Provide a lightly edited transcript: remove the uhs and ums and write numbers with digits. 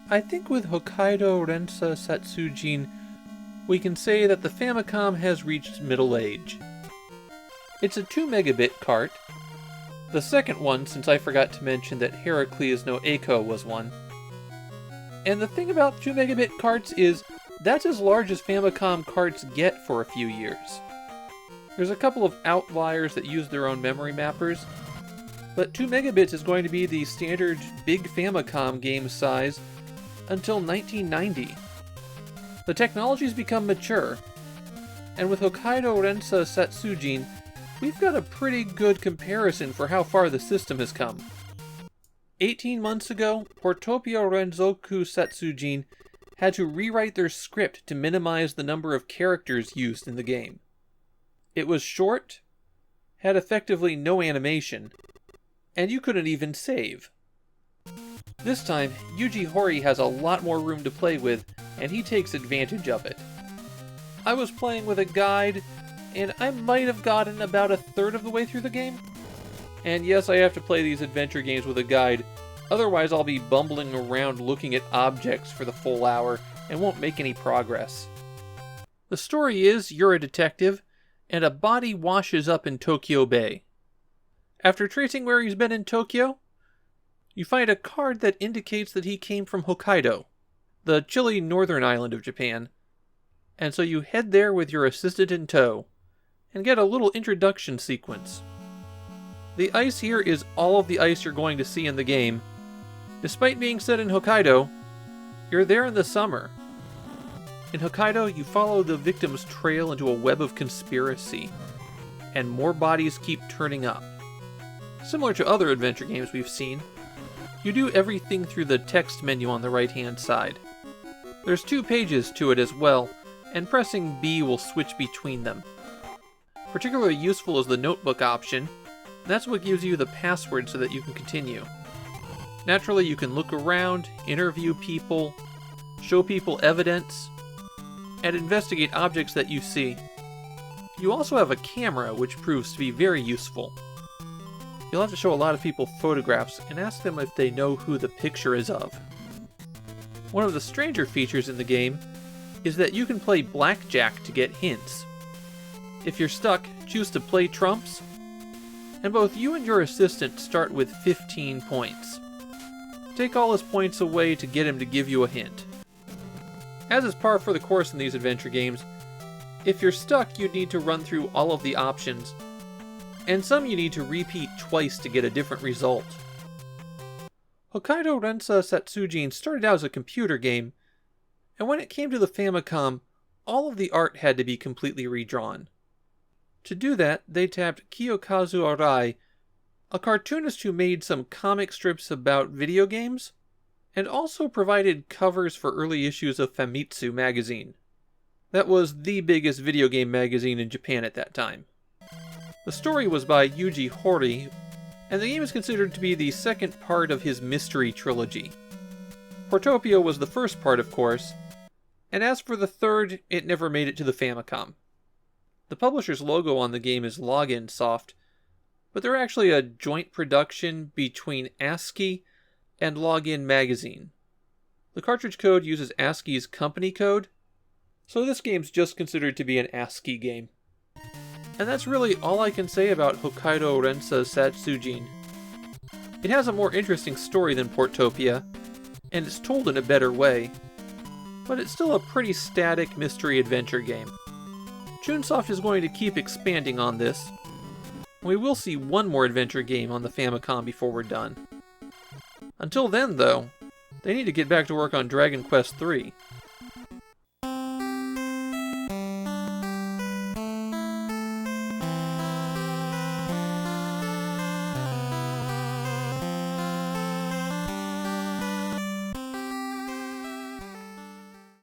I think with Hokkaido Rensa Satsujin, we can say that the Famicom has reached middle age. It's a 2 megabit cart, the second one since I forgot to mention that Heracles no Eiko was one. And the thing about 2 megabit carts is that's as large as Famicom carts get for a few years. There's a couple of outliers that use their own memory mappers, but 2 megabits is going to be the standard big Famicom game size until 1990. The technology's become mature, and with Hokkaido Rensa Satsujin, we've got a pretty good comparison for how far the system has come. 18 months ago, Portopia Renzoku Satsujin had to rewrite their script to minimize the number of characters used in the game. It was short, had effectively no animation, and you couldn't even save. This time, Yuji Horii has a lot more room to play with, and he takes advantage of it. I was playing with a guide, and I might have gotten about a third of the way through the game. And yes, I have to play these adventure games with a guide, otherwise I'll be bumbling around looking at objects for the full hour and won't make any progress. The story is you're a detective, and a body washes up in Tokyo Bay. After tracing where he's been in Tokyo, you find a card that indicates that he came from Hokkaido, the chilly northern island of Japan, and so you head there with your assistant in tow, and get a little introduction sequence. The ice here is all of the ice you're going to see in the game. Despite being set in Hokkaido, you're there in the summer. In Hokkaido, you follow the victim's trail into a web of conspiracy, and more bodies keep turning up. Similar to other adventure games we've seen, you do everything through the text menu on the right-hand side. There's 2 pages to it as well, and pressing B will switch between them. Particularly useful is the notebook option. That's what gives you the password so that you can continue. Naturally, you can look around, interview people, show people evidence, and investigate objects that you see. You also have a camera, which proves to be very useful. You'll have to show a lot of people photographs and ask them if they know who the picture is of. One of the stranger features in the game is that you can play blackjack to get hints. If you're stuck, choose to play trumps, and both you and your assistant start with 15 points. Take all his points away to get him to give you a hint. As is par for the course in these adventure games, if you're stuck, you'd need to run through all of the options, and some you need to repeat twice to get a different result. Hokkaido Rensa Satsujin started out as a computer game, and when it came to the Famicom, all of the art had to be completely redrawn. To do that, they tapped Kiyokazu Arai, a cartoonist who made some comic strips about video games, and also provided covers for early issues of Famitsu magazine. That was the biggest video game magazine in Japan at that time. The story was by Yuji Horii, and the game is considered to be the second part of his mystery trilogy. Portopia was the first part, of course, and as for the third, it never made it to the Famicom. The publisher's logo on the game is Login Soft, but they're actually a joint production between ASCII and Login Magazine. The cartridge code uses ASCII's company code, so this game's just considered to be an ASCII game. And that's really all I can say about Hokkaido Rensa Satsujin. It has a more interesting story than Portopia, and it's told in a better way, but it's still a pretty static mystery adventure game. Chunsoft is going to keep expanding on this. We will see one more adventure game on the Famicom before we're done. Until then, though, they need to get back to work on Dragon Quest III.